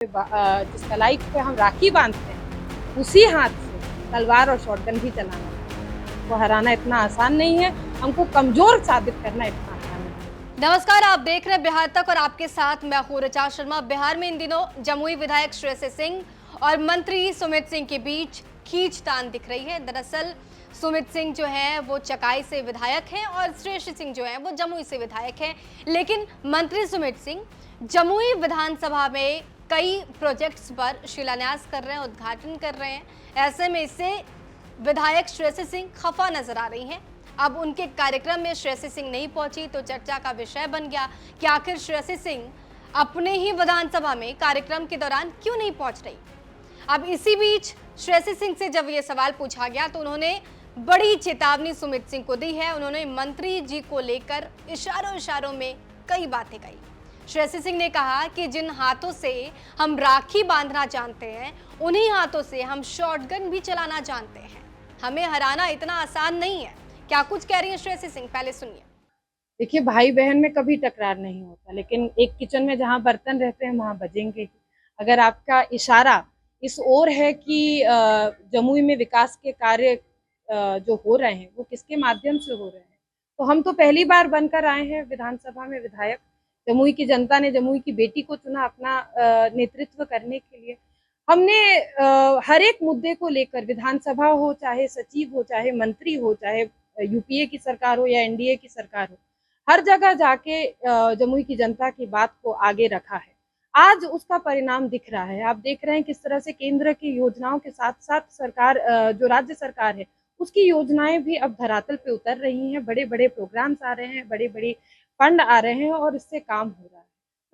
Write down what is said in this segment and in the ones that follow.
जिस कलाई पे हम राखी बांधते हैं उसी हाथ से तलवार और शॉटगन भी चलाना है। वो हराना इतना आसान नहीं है, हमको कमजोर साबित करना इतना आसान नहीं है। नमस्कार, आप देख रहे हैं बिहार तक और आपके साथ मैं हूं ऋचा शर्मा। बिहार में इन दिनों जमुई विधायक श्रेयसी सिंह और मंत्री सुमित सिंह के बीच खींचतान दिख रही है। दरअसल सुमित सिंह जो है वो चकाई से विधायक हैं और श्रेयसी सिंह जो है वो जमुई से विधायक हैं। लेकिन मंत्री सुमित सिंह जमुई विधानसभा में कई प्रोजेक्ट्स पर शिलान्यास कर रहे हैं, उद्घाटन कर रहे हैं। ऐसे में इससे विधायक श्रेयसी सिंह खफा नजर आ रही हैं। अब उनके कार्यक्रम में श्रेयसी सिंह नहीं पहुंची तो चर्चा का विषय बन गया कि आखिर श्रेयसी सिंह अपने ही विधानसभा में कार्यक्रम के दौरान क्यों नहीं पहुंच रही। अब इसी बीच श्रेयसी सिंह से जब ये सवाल पूछा गया तो उन्होंने बड़ी चेतावनी सुमित सिंह को दी है। उन्होंने मंत्री जी को लेकर इशारों में कई बातें कही। श्रेयसी सिंह ने कहा कि जिन हाथों से हम राखी बांधना जानते हैं उन्हीं हाथों से हम शॉटगन भी चलाना जानते हैं। हमें हराना इतना आसान नहीं है। क्या कुछ कह रही है श्रेयसी सिंह, पहले सुनिए। देखिए, भाई बहन में कभी टकरार नहीं होता, लेकिन एक किचन में जहाँ बर्तन रहते हैं वहाँ बजेंगे। अगर आपका इशारा इस ओर है कि जमुई में विकास के कार्य जो हो रहे हैं वो किसके माध्यम से हो रहे हैं, तो हम तो पहली बार बनकर आए हैं विधानसभा में विधायक। जमुई की जनता ने जमुई की बेटी को चुना अपना नेतृत्व करने के लिए। हमने हर एक मुद्दे को लेकर, विधानसभा हो चाहे सचिव हो चाहे मंत्री हो चाहे यूपीए की सरकार हो या एनडीए की सरकार हो, हर जगह जाके जमुई की जनता की बात को आगे रखा है। आज उसका परिणाम दिख रहा है। आप देख रहे हैं किस तरह से केंद्र की योजनाओं के साथ साथ सरकार, जो राज्य सरकार है, उसकी योजनाएं भी अब धरातल पे उतर रही हैं। बड़े बड़े प्रोग्राम्स आ रहे हैं, बड़े बड़े फंड आ रहे हैं और इससे काम हो रहा है।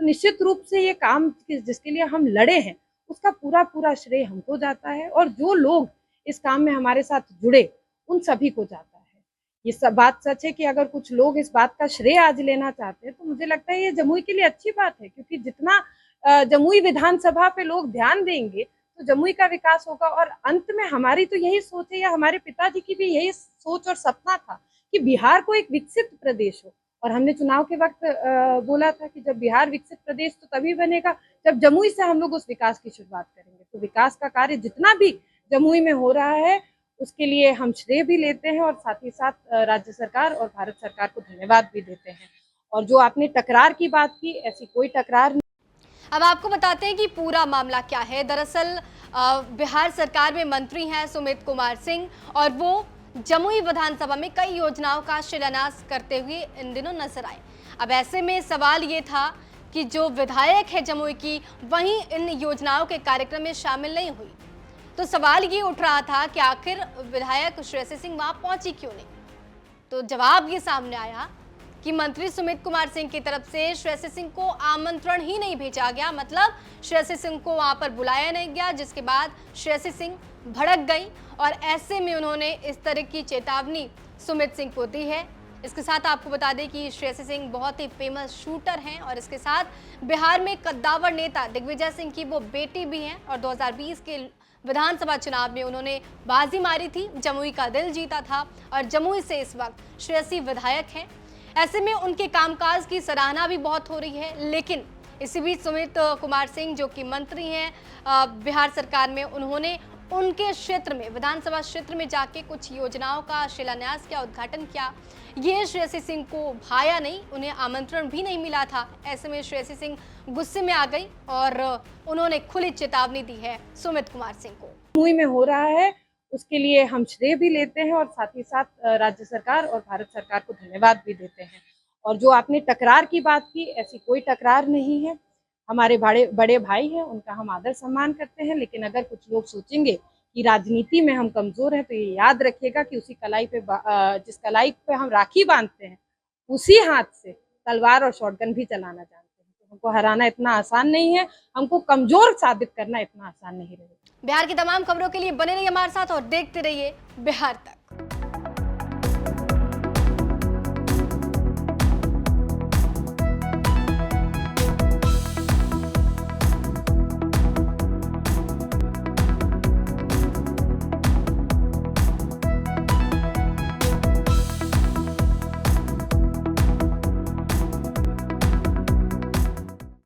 तो निश्चित रूप से ये काम जिसके लिए हम लड़े हैं उसका पूरा श्रेय हमको जाता है, और जो लोग इस काम में हमारे साथ जुड़े उन सभी को जाता है। ये सब बात सच है कि अगर कुछ लोग इस बात का श्रेय आज लेना चाहते हैं तो मुझे लगता है ये जमुई के लिए अच्छी बात है, क्योंकि जितना जमुई विधानसभा पे लोग ध्यान देंगे तो जमुई का विकास होगा। और अंत में हमारी तो यही सोच है, या हमारे पिताजी की भी यही सोच और सपना था कि बिहार को एक विकसित प्रदेश हो। और हमने चुनाव के वक्त बोला था कि जब बिहार विकसित प्रदेश तो तभी बनेगा जब जमुई से हम लोग उस विकास की शुरुआत करेंगे। तो विकास का कार्य जितना भी जमुई में हो रहा है उसके लिए हम श्रेय भी लेते हैं और साथ ही साथ राज्य सरकार और भारत सरकार को धन्यवाद भी देते हैं। और जो आपने टकरार की बात की, ऐसी कोई टकरार नहीं। अब आपको बताते हैं कि पूरा मामला क्या है। दरअसल बिहार सरकार में मंत्री हैं सुमित कुमार सिंह और वो जमुई विधानसभा में कई योजनाओं का शिलान्यास करते हुए इन दिनों नजर आए। अब ऐसे में सवाल ये था कि जो विधायक है जमुई की, वहीं इन योजनाओं के कार्यक्रम में शामिल नहीं हुई। तो सवाल ये उठ रहा था कि आखिर विधायक श्रेयसी सिंह वहां पहुंची क्यों नहीं। तो जवाब ये सामने आया कि मंत्री सुमित कुमार सिंह की तरफ से श्रेयसी सिंह को आमंत्रण ही नहीं भेजा गया, मतलब श्रेयसी सिंह को वहां पर बुलाया नहीं गया। जिसके बाद श्रेयसी सिंह भड़क गई और ऐसे में उन्होंने इस तरह की चेतावनी सुमित सिंह को दी है। इसके साथ आपको बता दें कि श्रेयसी सिंह बहुत ही फेमस शूटर हैं और इसके साथ बिहार में कद्दावर नेता दिग्विजय सिंह की वो बेटी भी हैं और 2020 के विधानसभा चुनाव में उन्होंने बाजी मारी थी, जमुई का दिल जीता था और जमुई से इस वक्त श्रेयसी विधायक हैं। ऐसे में उनके कामकाज की सराहना भी बहुत हो रही है। लेकिन इसी बीच सुमित कुमार सिंह जो कि मंत्री हैं बिहार सरकार में, उन्होंने उनके क्षेत्र में, विधानसभा क्षेत्र में जाके कुछ योजनाओं का शिलान्यास किया, उद्घाटन किया। ये श्रेयसी सिंह को भाया नहीं, उन्हें आमंत्रण भी नहीं मिला था। ऐसे में श्रेयसी सिंह गुस्से में आ गई और उन्होंने खुली चेतावनी दी है सुमित कुमार सिंह को। जमुई में हो रहा है उसके लिए हम श्रेय भी लेते हैं और साथ ही साथ राज्य सरकार और भारत सरकार को धन्यवाद भी देते हैं। और जो आपने टकरार की बात की, ऐसी कोई टकरार नहीं है। हमारे बड़े भाई हैं, उनका हम आदर सम्मान करते हैं। लेकिन अगर कुछ लोग सोचेंगे कि राजनीति में हम कमजोर हैं तो ये याद रखिएगा कि उसी कलाई पे जिस कलाई पे हम राखी बांधते हैं उसी हाथ से तलवार और शॉटगन भी चलाना जानते हैं। तो हमको हराना इतना आसान नहीं है, हमको कमजोर साबित करना इतना आसान नहीं रहेगा। बिहार की तमाम खबरों के लिए बने रहिए हमारे साथ और देखते रहिए बिहार तक।